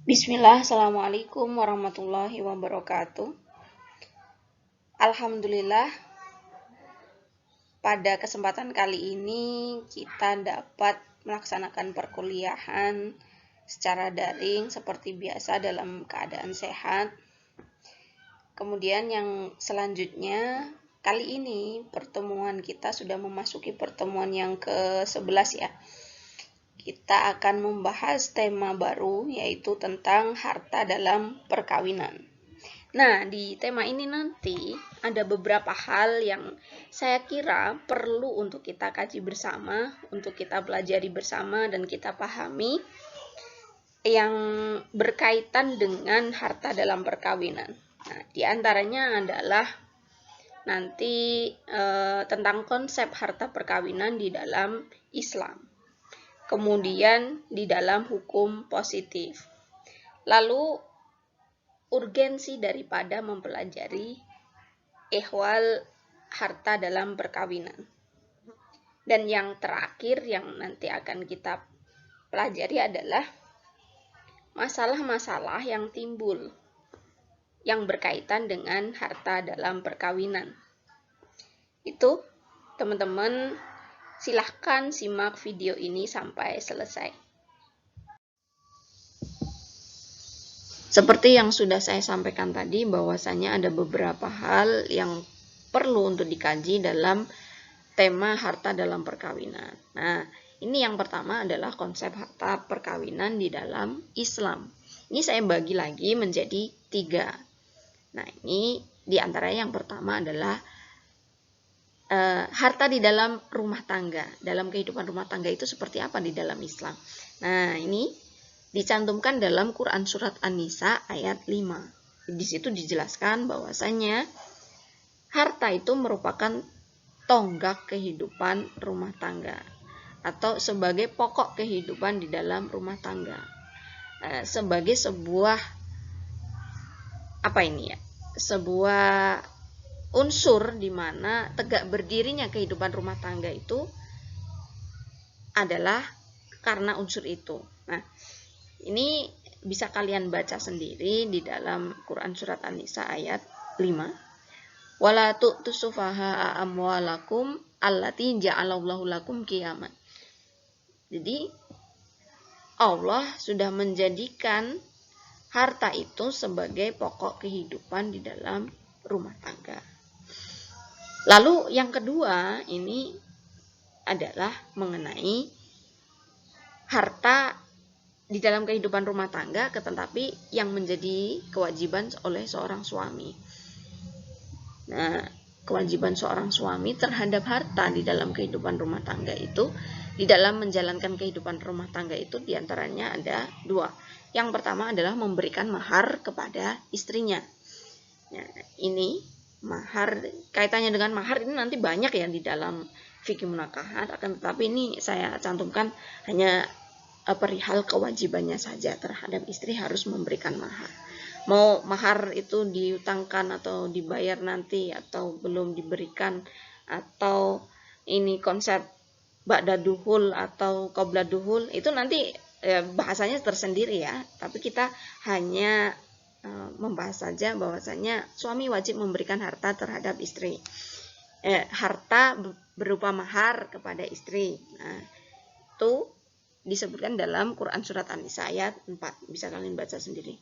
Bismillah, Assalamualaikum warahmatullahi wabarakatuh. Alhamdulillah, pada kesempatan kali ini kita dapat melaksanakan perkuliahan secara daring seperti biasa dalam keadaan sehat. Kemudian yang selanjutnya, kali ini pertemuan kita sudah memasuki pertemuan yang ke-11 ya. Kita akan membahas tema baru yaitu tentang harta dalam perkawinan. Nah, di tema ini nanti ada beberapa hal yang saya kira perlu untuk kita kaji bersama, untuk kita pelajari bersama dan kita pahami yang berkaitan dengan harta dalam perkawinan. Nah, di antaranya adalah nanti tentang konsep harta perkawinan di dalam Islam. Kemudian di dalam hukum positif. Lalu urgensi daripada mempelajari ihwal harta dalam perkawinan. Dan yang terakhir yang nanti akan kita pelajari adalah masalah-masalah yang timbul yang berkaitan dengan harta dalam perkawinan. Itu teman-teman silahkan simak video ini sampai selesai. Seperti yang sudah saya sampaikan tadi, bahwasanya ada beberapa hal yang perlu untuk dikaji dalam tema harta dalam perkawinan. Nah, ini yang pertama adalah konsep harta perkawinan di dalam Islam. Ini saya bagi lagi menjadi 3. Nah, ini diantaranya yang pertama adalah harta di dalam rumah tangga. Dalam kehidupan rumah tangga itu seperti apa di dalam Islam? Nah, ini dicantumkan dalam Quran Surat An-Nisa ayat 5. Di situ dijelaskan bahwasanya harta itu merupakan tonggak kehidupan rumah tangga atau sebagai pokok kehidupan di dalam rumah tangga. Sebagai sebuah sebuah unsur di mana tegak berdirinya kehidupan rumah tangga itu adalah karena unsur itu. Nah, ini bisa kalian baca sendiri di dalam Quran Surat An-Nisa ayat 5. Wala tu'tus sufaha'a amwalakum allati ja'alallahu lakum qiyaman. Jadi Allah sudah menjadikan harta itu sebagai pokok kehidupan di dalam rumah tangga. Lalu yang kedua ini adalah mengenai harta di dalam kehidupan rumah tangga, tetapi yang menjadi kewajiban oleh seorang suami. Nah, kewajiban seorang suami terhadap harta di dalam kehidupan rumah tangga itu, di dalam menjalankan kehidupan rumah tangga itu diantaranya ada 2. Yang pertama adalah memberikan mahar kepada istrinya. Nah, ini mahar, kaitannya dengan mahar ini nanti banyak ya di dalam fikih munakahat, akan tetapi ini saya cantumkan hanya perihal kewajibannya saja terhadap istri harus memberikan mahar. Mau mahar itu diutangkan atau dibayar nanti atau belum diberikan, atau ini konsep ba'da duhul atau qabla duhul, itu nanti bahasanya tersendiri ya. Tapi kita hanya membahas saja bahwasanya suami wajib memberikan harta terhadap istri. Harta berupa mahar kepada istri. Nah, itu disebutkan dalam Quran Surat An-Nisa ayat 4. Bisa kalian baca sendiri.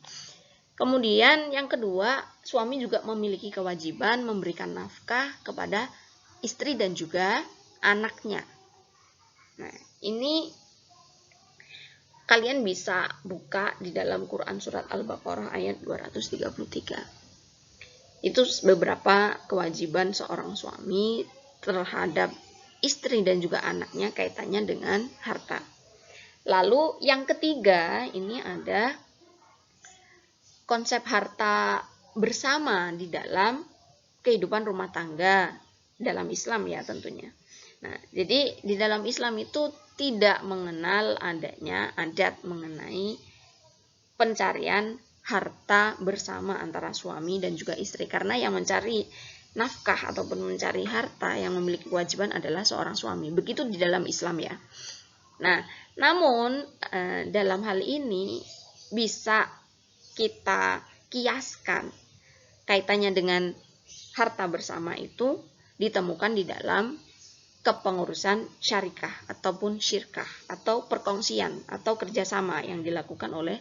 Kemudian yang kedua, suami juga memiliki kewajiban memberikan nafkah kepada istri dan juga anaknya. Nah, ini kalian bisa buka di dalam Quran Surat Al-Baqarah ayat 233. Itu beberapa kewajiban seorang suami terhadap istri dan juga anaknya kaitannya dengan harta. Lalu yang ketiga ini ada konsep harta bersama di dalam kehidupan rumah tangga dalam Islam ya tentunya. Nah, jadi di dalam Islam itu tidak mengenal adanya adat mengenai pencarian harta bersama antara suami dan juga istri, karena yang mencari nafkah ataupun mencari harta yang memiliki kewajiban adalah seorang suami. Begitu di dalam Islam ya. Nah, namun dalam hal ini bisa kita kiaskan kaitannya dengan harta bersama itu ditemukan di dalam kepengurusan syarikah ataupun syirkah atau perkongsian atau kerjasama yang dilakukan oleh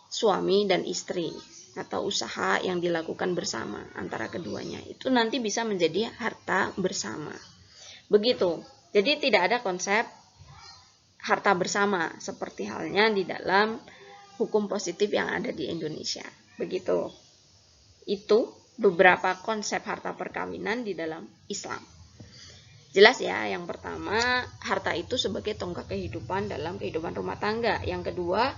suami dan istri atau usaha yang dilakukan bersama antara keduanya. Itu nanti bisa menjadi harta bersama. Begitu. Jadi tidak ada konsep harta bersama seperti halnya di dalam hukum positif yang ada di Indonesia. Begitu. Itu beberapa konsep harta perkawinan di dalam Islam. Jelas ya, yang pertama, harta itu sebagai tonggak kehidupan dalam kehidupan rumah tangga. Yang kedua,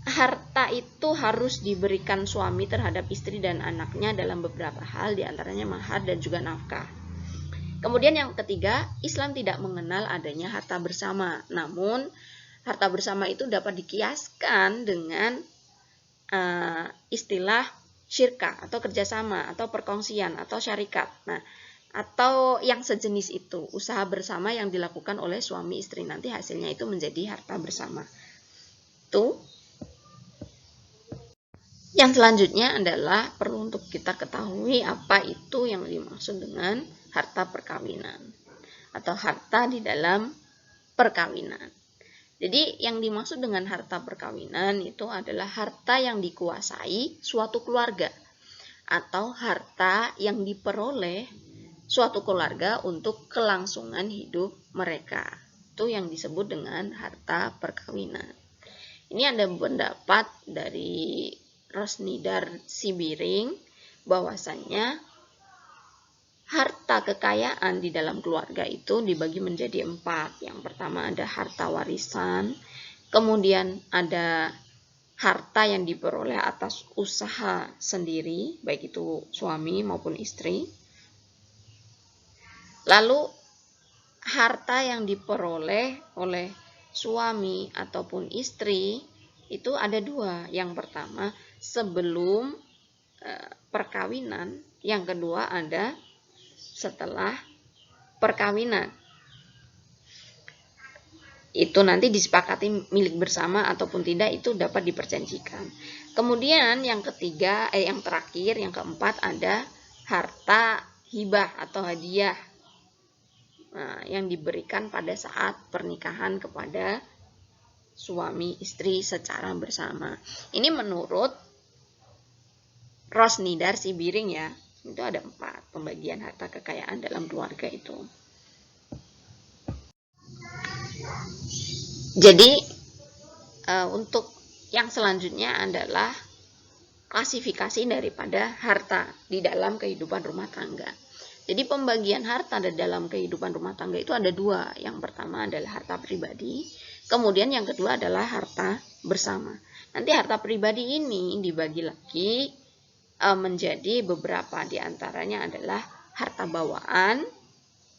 harta itu harus diberikan suami terhadap istri dan anaknya dalam beberapa hal, diantaranya mahar dan juga nafkah. Kemudian yang ketiga, Islam tidak mengenal adanya harta bersama. Namun, harta bersama itu dapat dikiaskan dengan istilah syirkah atau kerjasama atau perkongsian atau syarikat. Nah, atau yang sejenis itu, usaha bersama yang dilakukan oleh suami istri, nanti hasilnya itu menjadi harta bersama. Itu. Yang selanjutnya adalah perlu untuk kita ketahui apa itu yang dimaksud dengan harta perkawinan atau harta di dalam perkawinan. Jadi yang dimaksud dengan harta perkawinan itu adalah harta yang dikuasai suatu keluarga atau harta yang diperoleh suatu keluarga untuk kelangsungan hidup mereka. Itu yang disebut dengan harta perkawinan. Ini ada pendapat dari Rosnidar Sibiring bahwasannya harta kekayaan di dalam keluarga itu dibagi menjadi 4. Yang pertama ada harta warisan, kemudian ada harta yang diperoleh atas usaha sendiri, baik itu suami maupun istri. Lalu harta yang diperoleh oleh suami ataupun istri itu ada 2. Yang pertama sebelum perkawinan, yang kedua ada setelah perkawinan. Itu nanti disepakati milik bersama ataupun tidak, itu dapat diperjanjikan. Kemudian yang ketiga, yang terakhir, yang keempat ada harta hibah atau hadiah. Nah, yang diberikan pada saat pernikahan kepada suami istri secara bersama. Ini menurut Rosnidar Sibiring ya, itu ada 4 pembagian harta kekayaan dalam keluarga itu. Jadi untuk yang selanjutnya adalah klasifikasi daripada harta di dalam kehidupan rumah tangga. Jadi pembagian harta dalam kehidupan rumah tangga itu ada 2. Yang pertama adalah harta pribadi, kemudian yang kedua adalah harta bersama. Nanti harta pribadi ini dibagi lagi menjadi beberapa, diantaranya adalah harta bawaan,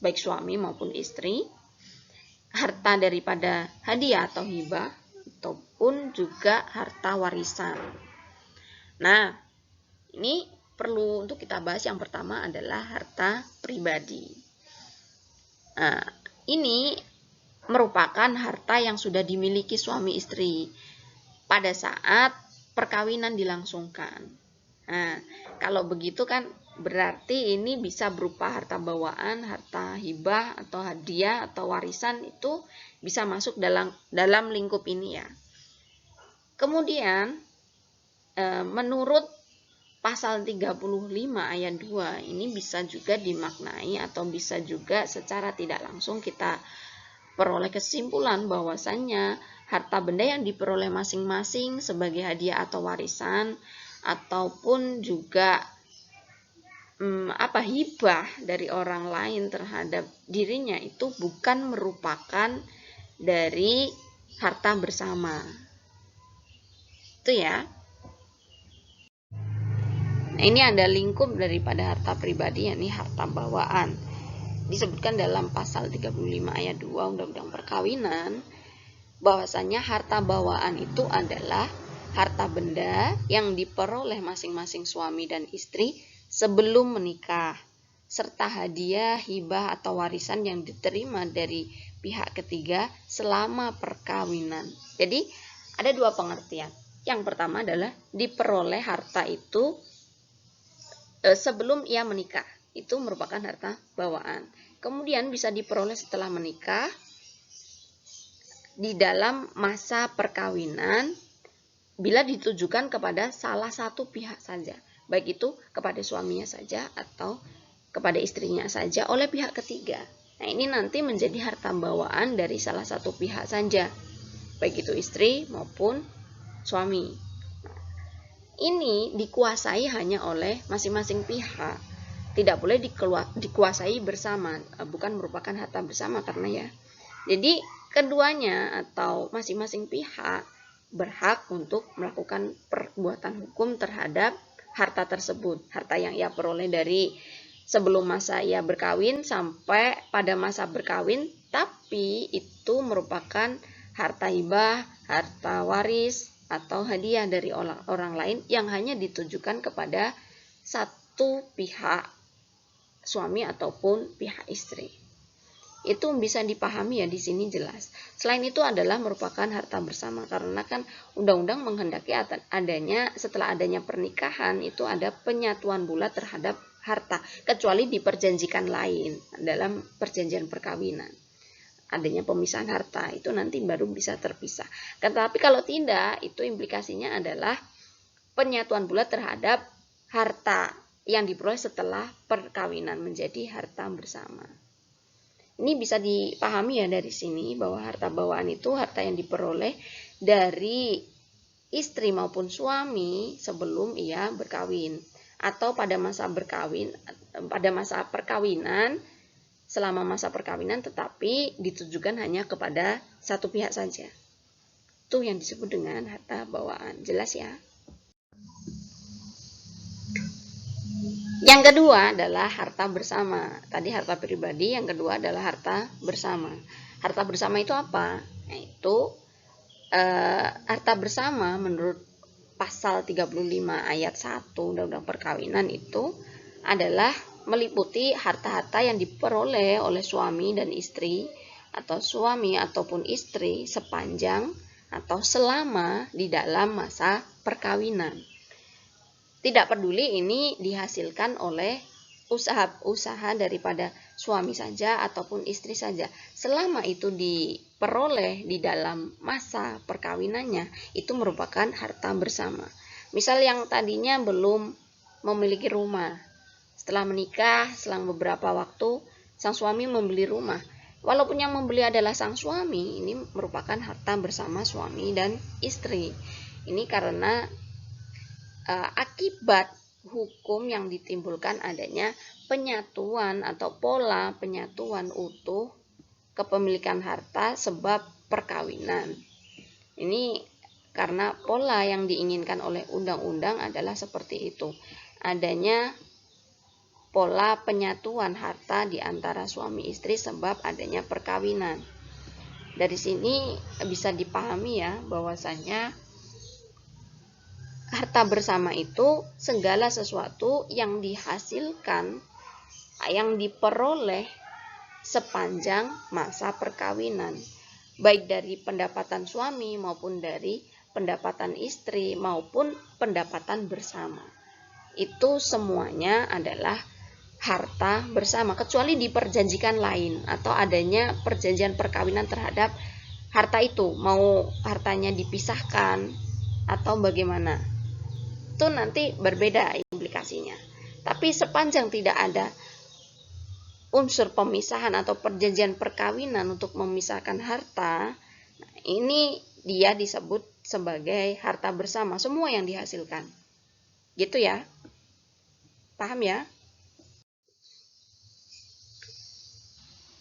baik suami maupun istri, harta daripada hadiah atau hibah, ataupun juga harta warisan. Nah, ini perlu untuk kita bahas. Yang pertama adalah harta pribadi. Nah, ini merupakan harta yang sudah dimiliki suami istri pada saat perkawinan dilangsungkan. Nah, kalau begitu kan berarti ini bisa berupa harta bawaan, harta hibah atau hadiah atau warisan, itu bisa masuk dalam lingkup ini ya. Kemudian menurut pasal 35 ayat 2 ini bisa juga dimaknai atau bisa juga secara tidak langsung kita peroleh kesimpulan bahwasannya harta benda yang diperoleh masing-masing sebagai hadiah atau warisan ataupun juga hibah dari orang lain terhadap dirinya itu bukan merupakan dari harta bersama. Itu ya. Nah, ini ada lingkup daripada harta pribadi, yakni harta bawaan. Disebutkan dalam pasal 35 ayat 2 Undang-Undang Perkawinan bahwasanya harta bawaan itu adalah harta benda yang diperoleh masing-masing suami dan istri sebelum menikah, serta hadiah, hibah atau warisan yang diterima dari pihak ketiga selama perkawinan. Jadi Ada dua pengertian. Yang pertama adalah diperoleh harta itu sebelum ia menikah. Itu merupakan harta bawaan. Kemudian bisa diperoleh setelah menikah di dalam masa perkawinan bila ditujukan kepada salah satu pihak saja. Baik itu kepada suaminya saja atau kepada istrinya saja oleh pihak ketiga. Nah, ini nanti menjadi harta bawaan dari salah satu pihak saja, baik itu istri maupun suami. Ini dikuasai hanya oleh masing-masing pihak. Tidak boleh dikuasai bersama, bukan merupakan harta bersama karena ya. Jadi keduanya atau masing-masing pihak berhak untuk melakukan perbuatan hukum terhadap harta tersebut. Harta yang ia peroleh dari sebelum masa ia berkawin sampai pada masa berkawin, tapi itu merupakan harta hibah, harta waris, atau hadiah dari orang lain yang hanya ditujukan kepada satu pihak suami ataupun pihak istri. Itu bisa dipahami ya, di sini jelas. Selain itu adalah merupakan harta bersama karena kan undang-undang menghendaki adanya setelah adanya pernikahan itu ada penyatuan bulat terhadap harta, kecuali diperjanjikan lain dalam perjanjian perkawinan. Adanya pemisahan harta itu nanti baru bisa terpisah. Tetapi kalau tidak, itu implikasinya adalah penyatuan bulat terhadap harta yang diperoleh setelah perkawinan menjadi harta bersama. Ini bisa dipahami ya dari sini bahwa harta bawaan itu harta yang diperoleh dari istri maupun suami sebelum ia berkawin, atau pada masa perkawinan, selama masa perkawinan tetapi ditujukan hanya kepada satu pihak saja. Itu yang disebut dengan harta bawaan. Jelas ya? Yang kedua adalah harta bersama. Tadi harta pribadi, yang kedua adalah harta bersama. Harta bersama itu apa? Nah, itu harta bersama menurut pasal 35 ayat 1 Undang-Undang Perkawinan itu adalah meliputi harta-harta yang diperoleh oleh suami dan istri atau suami ataupun istri sepanjang atau selama di dalam masa perkawinan. Tidak peduli ini dihasilkan oleh usaha daripada suami saja ataupun istri saja. Selama itu diperoleh di dalam masa perkawinannya, itu merupakan harta bersama. Misal yang tadinya belum memiliki rumah, setelah menikah, selang beberapa waktu, sang suami membeli rumah. Walaupun yang membeli adalah sang suami, ini merupakan harta bersama suami dan istri. Ini karena akibat hukum yang ditimbulkan adanya penyatuan atau pola penyatuan utuh kepemilikan harta sebab perkawinan. Ini karena pola yang diinginkan oleh undang-undang adalah seperti itu. Adanya pola penyatuan harta di antara suami istri sebab adanya perkawinan. Dari sini bisa dipahami ya bahwasanya harta bersama itu segala sesuatu yang dihasilkan, yang diperoleh sepanjang masa perkawinan, baik dari pendapatan suami maupun dari pendapatan istri maupun pendapatan bersama. Itu semuanya adalah harta bersama, kecuali diperjanjikan lain atau adanya perjanjian perkawinan terhadap harta itu, mau hartanya dipisahkan atau bagaimana. Itu nanti berbeda implikasinya. Tapi sepanjang tidak ada unsur pemisahan atau perjanjian perkawinan untuk memisahkan harta, ini dia disebut sebagai harta bersama, semua yang dihasilkan. Gitu ya. Paham ya?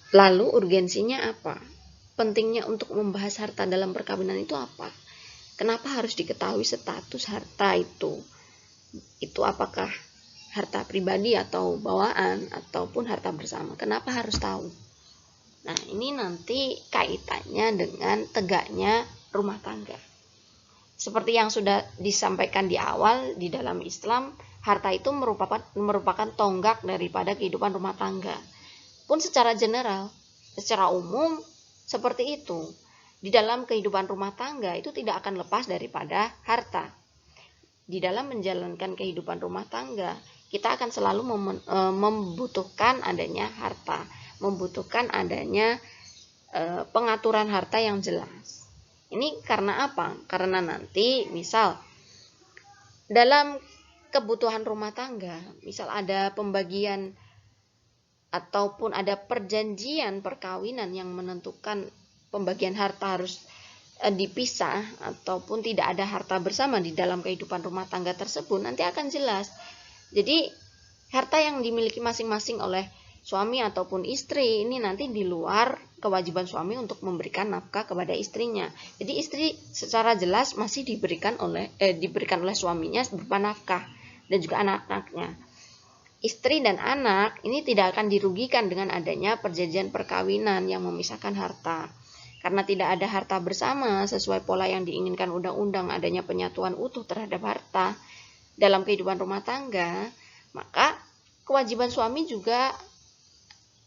Lalu urgensinya apa? Pentingnya untuk membahas harta dalam perkawinan itu apa? Kenapa harus diketahui status harta itu? Itu apakah harta pribadi atau bawaan ataupun harta bersama? Kenapa harus tahu? Nah, ini nanti kaitannya dengan tegaknya rumah tangga. Seperti yang sudah disampaikan di awal, di dalam Islam, harta itu merupakan tonggak daripada kehidupan rumah tangga. Pun secara general, secara umum seperti itu. di dalam kehidupan rumah tangga itu tidak akan lepas daripada harta. Di dalam menjalankan kehidupan rumah tangga, kita akan selalu membutuhkan adanya harta, membutuhkan adanya pengaturan harta yang jelas. Ini karena apa? Karena nanti misal dalam kebutuhan rumah tangga, misal ada pembagian ataupun ada perjanjian perkawinan yang menentukan pembagian harta harus dipisah ataupun tidak ada harta bersama di dalam kehidupan rumah tangga tersebut, nanti akan jelas. Jadi harta yang dimiliki masing-masing oleh suami ataupun istri ini nanti di luar kewajiban suami untuk memberikan nafkah kepada istrinya. Jadi istri secara jelas masih diberikan oleh suaminya berupa nafkah dan juga anak-anaknya. Istri dan anak ini tidak akan dirugikan dengan adanya perjanjian perkawinan yang memisahkan harta. Karena tidak ada harta bersama sesuai pola yang diinginkan undang-undang, adanya penyatuan utuh terhadap harta dalam kehidupan rumah tangga, maka kewajiban suami juga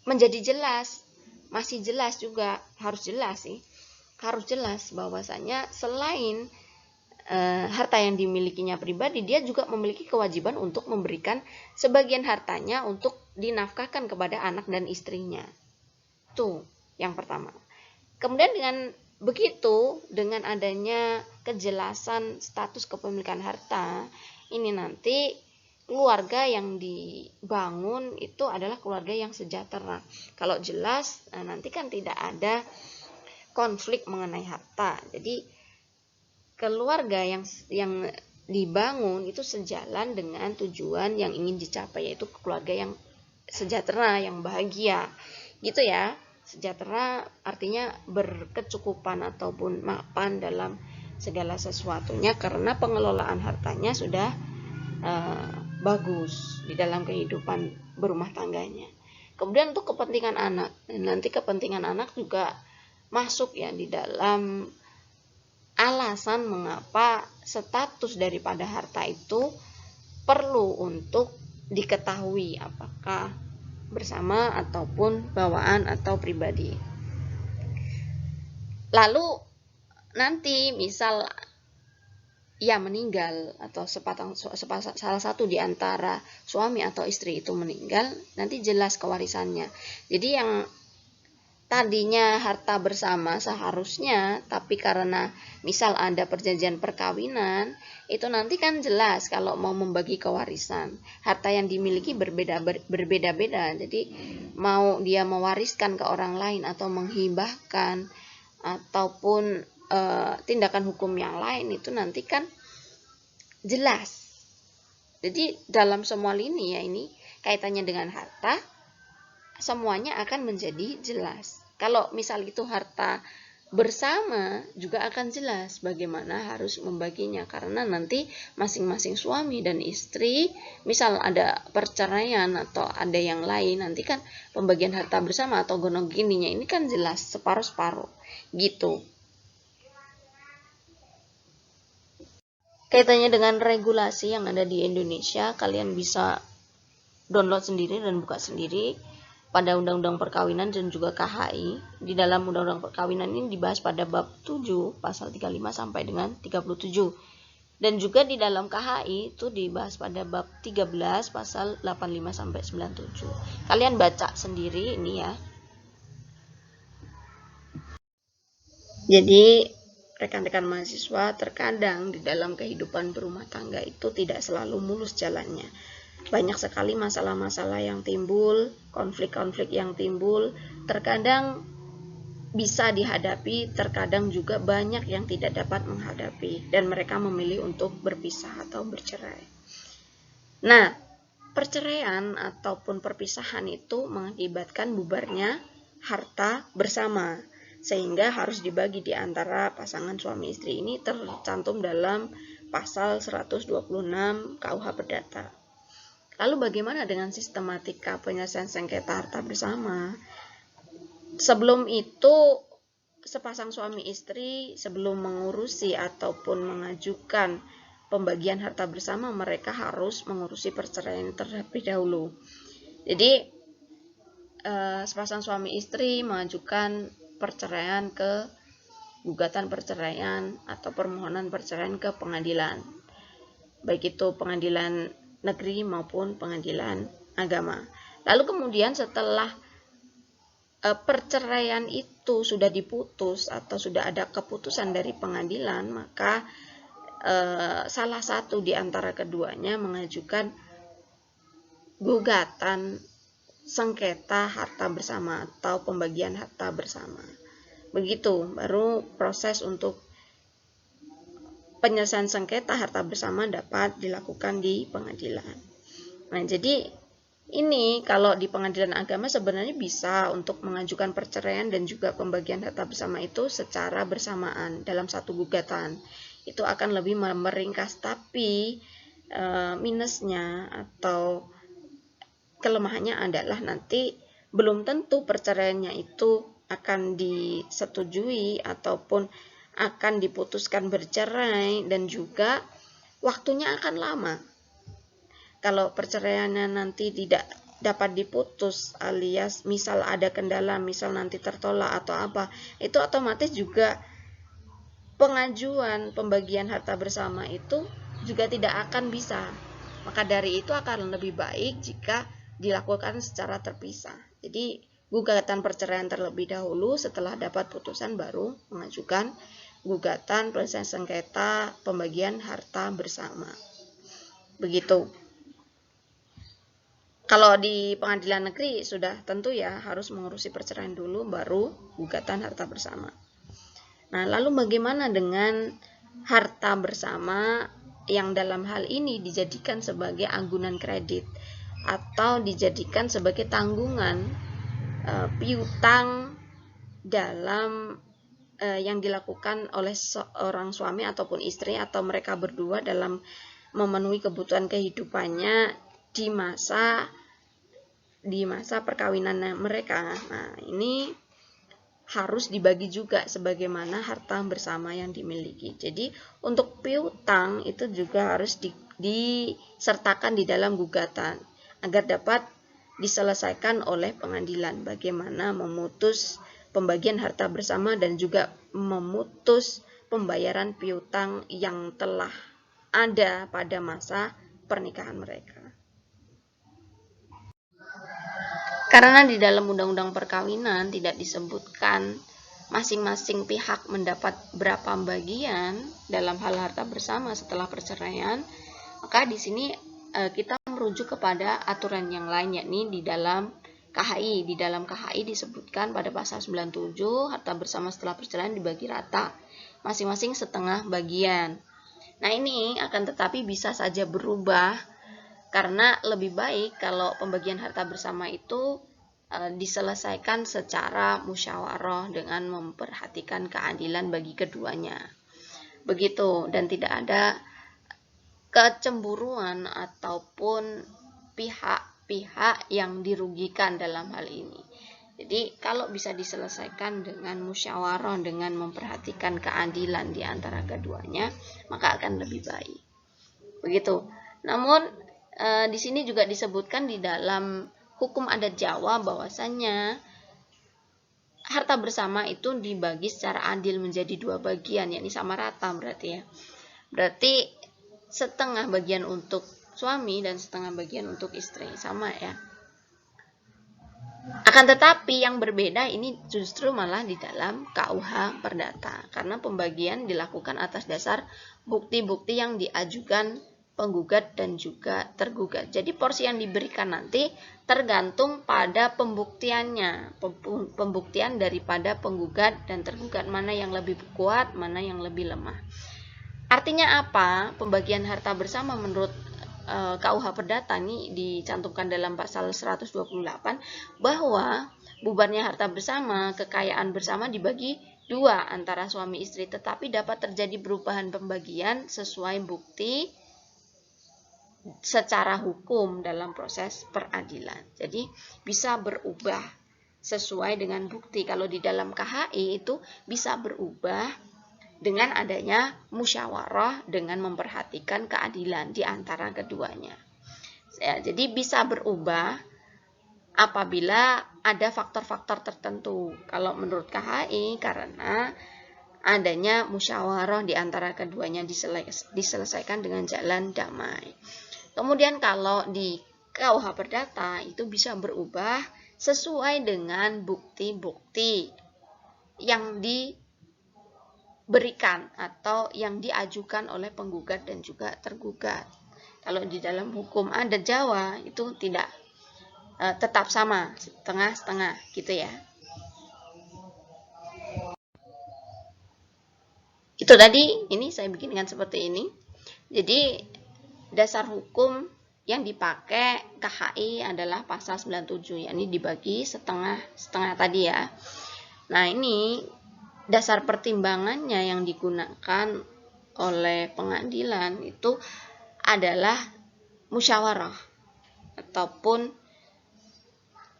menjadi jelas. Masih jelas juga, harus jelas sih. Harus jelas bahwasanya selain harta yang dimilikinya pribadi, dia juga memiliki kewajiban untuk memberikan sebagian hartanya untuk dinafkahkan kepada anak dan istrinya. Itu yang pertama. Kemudian dengan begitu, dengan adanya kejelasan status kepemilikan harta, ini nanti keluarga yang dibangun itu adalah keluarga yang sejahtera. Kalau jelas, nanti kan tidak ada konflik mengenai harta. Jadi keluarga yang dibangun itu sejalan dengan tujuan yang ingin dicapai, yaitu keluarga yang sejahtera, yang bahagia. Gitu ya. Sejahtera artinya berkecukupan ataupun mapan dalam segala sesuatunya karena pengelolaan hartanya sudah bagus di dalam kehidupan berumah tangganya. Kemudian untuk kepentingan anak, nanti kepentingan anak juga masuk ya di dalam alasan mengapa status daripada harta itu perlu untuk diketahui apakah bersama ataupun bawaan atau pribadi. Lalu nanti misal ia meninggal atau salah satu di antara suami atau istri itu meninggal, nanti jelas kewarisannya. Jadi yang tadinya harta bersama seharusnya, tapi karena misal ada perjanjian perkawinan, itu nanti kan jelas kalau mau membagi kewarisan. Harta yang dimiliki berbeda-beda. Jadi mau dia mewariskan ke orang lain atau menghibahkan ataupun tindakan hukum yang lain itu nanti kan jelas. Jadi dalam semua lini ya ini kaitannya dengan harta, semuanya akan menjadi jelas. Kalau misal itu harta bersama juga akan jelas bagaimana harus membaginya, karena nanti masing-masing suami dan istri misal ada perceraian atau ada yang lain, nanti kan pembagian harta bersama atau gonogininya ini kan jelas separuh-separuh gitu. Kaitannya dengan regulasi yang ada di Indonesia, kalian bisa download sendiri dan buka sendiri pada Undang-Undang Perkawinan dan juga KHI. Di dalam Undang-Undang Perkawinan ini dibahas pada bab 7 pasal 35 sampai dengan 37. Dan juga di dalam KHI itu dibahas pada bab 13 pasal 85 sampai 97. Kalian baca sendiri ini ya. Jadi rekan-rekan mahasiswa, terkadang di dalam kehidupan berumah tangga itu tidak selalu mulus jalannya. Banyak sekali masalah-masalah yang timbul, konflik-konflik yang timbul, terkadang bisa dihadapi, terkadang juga banyak yang tidak dapat menghadapi, dan mereka memilih untuk berpisah atau bercerai. Nah, perceraian ataupun perpisahan itu mengakibatkan bubarnya harta bersama, sehingga harus dibagi di antara pasangan suami istri. Ini tercantum dalam pasal 126 KUH Perdata. Lalu bagaimana dengan sistematika penyelesaian sengketa harta bersama? Sebelum itu, sepasang suami istri sebelum mengurusi ataupun mengajukan pembagian harta bersama, mereka harus mengurusi perceraian terlebih dahulu. Jadi, sepasang suami istri mengajukan perceraian ke gugatan perceraian atau permohonan perceraian ke pengadilan, baik itu pengadilan negeri maupun pengadilan agama. Lalu kemudian setelah perceraian itu sudah diputus atau sudah ada keputusan dari pengadilan, maka salah satu di antara keduanya mengajukan gugatan sengketa harta bersama atau pembagian harta bersama. Begitu baru proses untuk penyelesaian sengketa harta bersama dapat dilakukan di pengadilan. Nah, jadi ini kalau di pengadilan agama sebenarnya bisa untuk mengajukan perceraian dan juga pembagian harta bersama itu secara bersamaan dalam satu gugatan. Itu akan lebih meringkas, tapi minusnya atau kelemahannya adalah nanti belum tentu perceraiannya itu akan disetujui ataupun akan diputuskan bercerai, dan juga waktunya akan lama. Kalau perceraiannya nanti tidak dapat diputus alias misal ada kendala, misal nanti tertolak atau apa, itu otomatis juga pengajuan pembagian harta bersama itu juga tidak akan bisa. Maka dari itu akan lebih baik jika dilakukan secara terpisah. Jadi gugatan perceraian terlebih dahulu, setelah dapat putusan baru mengajukan gugatan penyelesaian sengketa pembagian harta bersama. Begitu. Kalau di pengadilan negeri sudah tentu ya harus mengurusi perceraian dulu baru gugatan harta bersama. Nah, lalu bagaimana dengan harta bersama yang dalam hal ini dijadikan sebagai agunan kredit atau dijadikan sebagai tanggungan piutang dalam yang dilakukan oleh seorang suami ataupun istri atau mereka berdua dalam memenuhi kebutuhan kehidupannya di masa perkawinan mereka. Nah, ini harus dibagi juga sebagaimana harta bersama yang dimiliki. Jadi untuk piutang itu juga harus disertakan di dalam gugatan agar dapat diselesaikan oleh pengadilan bagaimana memutus pembagian harta bersama dan juga memutus pembayaran piutang yang telah ada pada masa pernikahan mereka. Karena di dalam undang-undang perkawinan tidak disebutkan masing-masing pihak mendapat berapa bagian dalam hal harta bersama setelah perceraian, maka di sini kita merujuk kepada aturan yang lain, yakni di dalam KHI. Di dalam KHI disebutkan pada pasal 97 harta bersama setelah perceraian dibagi rata, masing-masing setengah bagian. Nah, ini akan tetapi bisa saja berubah karena lebih baik kalau pembagian harta bersama itu diselesaikan secara musyawarah dengan memperhatikan keadilan bagi keduanya. Begitu, dan tidak ada kecemburuan ataupun pihak-pihak yang dirugikan dalam hal ini. Jadi kalau bisa diselesaikan dengan musyawarah, dengan memperhatikan keadilan di antara keduanya, maka akan lebih baik. Begitu. Namun di sini juga disebutkan di dalam hukum adat Jawa bahwasannya harta bersama itu dibagi secara adil menjadi 2 bagian, yakni sama rata berarti ya. Berarti setengah bagian untuk suami dan setengah bagian untuk istri, sama ya. Akan tetapi yang berbeda ini justru malah di dalam KUH Perdata, karena pembagian dilakukan atas dasar bukti-bukti yang diajukan penggugat dan juga tergugat. Jadi porsi yang diberikan nanti tergantung pada pembuktiannya, pembuktian daripada penggugat dan tergugat, mana yang lebih kuat, mana yang lebih lemah. Artinya apa? Pembagian harta bersama menurut KUH Perdata ini dicantumkan dalam pasal 128 bahwa bubarnya harta bersama, kekayaan bersama dibagi 2 antara suami istri, tetapi dapat terjadi perubahan pembagian sesuai bukti secara hukum dalam proses peradilan. Jadi bisa berubah sesuai dengan bukti. Kalau di dalam KHI itu bisa berubah dengan adanya musyawarah dengan memperhatikan keadilan di antara keduanya. Ya, jadi bisa berubah apabila ada faktor-faktor tertentu. Kalau menurut KHI karena adanya musyawarah di antara keduanya diselesaikan dengan jalan damai. Kemudian kalau di KUH Perdata itu bisa berubah sesuai dengan bukti-bukti yang diberikan atau yang diajukan oleh penggugat dan juga tergugat. Kalau di dalam hukum adat Jawa itu tidak tetap sama, setengah-setengah gitu ya. Itu tadi, ini saya bikin dengan seperti ini. Jadi dasar hukum yang dipakai KHI adalah pasal 97, yakni dibagi setengah-setengah tadi ya. Nah, ini dasar pertimbangannya yang digunakan oleh pengadilan itu adalah musyawarah ataupun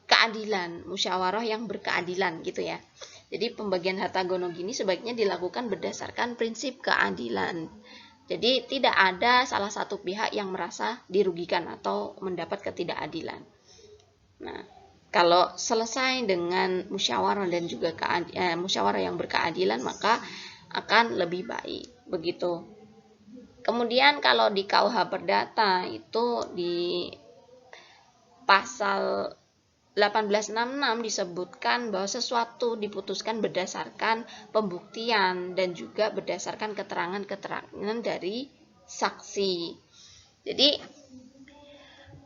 keadilan, musyawarah yang berkeadilan gitu ya. Jadi pembagian harta gonogini sebaiknya dilakukan berdasarkan prinsip keadilan. Jadi tidak ada salah satu pihak yang merasa dirugikan atau mendapat ketidakadilan. Nah, kalau selesai dengan musyawarah dan juga musyawarah yang berkeadilan, maka akan lebih baik. Begitu. Kemudian kalau di KUH Perdata itu di pasal 1866 disebutkan bahwa sesuatu diputuskan berdasarkan pembuktian dan juga berdasarkan keterangan-keterangan dari saksi. Jadi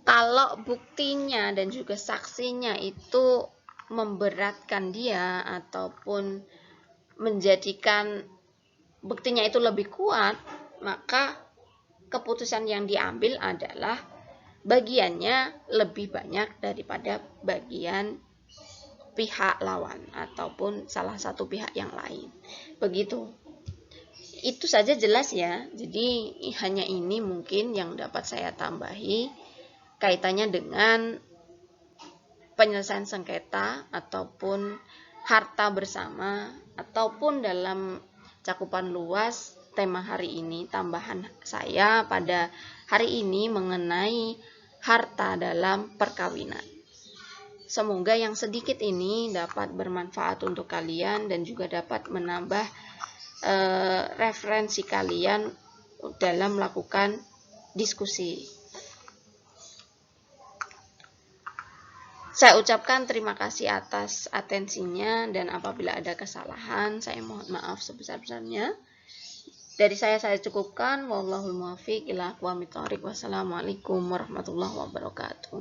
kalau buktinya dan juga saksinya itu memberatkan dia ataupun menjadikan buktinya itu lebih kuat, maka keputusan yang diambil adalah bagiannya lebih banyak daripada bagian pihak lawan ataupun salah satu pihak yang lain. Begitu. Itu saja jelas ya. Jadi hanya ini mungkin yang dapat saya tambahi kaitannya dengan penyelesaian sengketa ataupun harta bersama ataupun dalam cakupan luas tema hari ini, tambahan saya pada hari ini mengenai harta dalam perkawinan. Semoga yang sedikit ini dapat bermanfaat untuk kalian dan juga dapat menambah referensi kalian dalam melakukan diskusi. Saya ucapkan terima kasih atas atensinya dan apabila ada kesalahan saya mohon maaf sebesar-besarnya. Dari saya cukupkan. Wallahul muwaffiq ila aqwamit thoriq. Wassalamualaikum warahmatullahi wabarakatuh.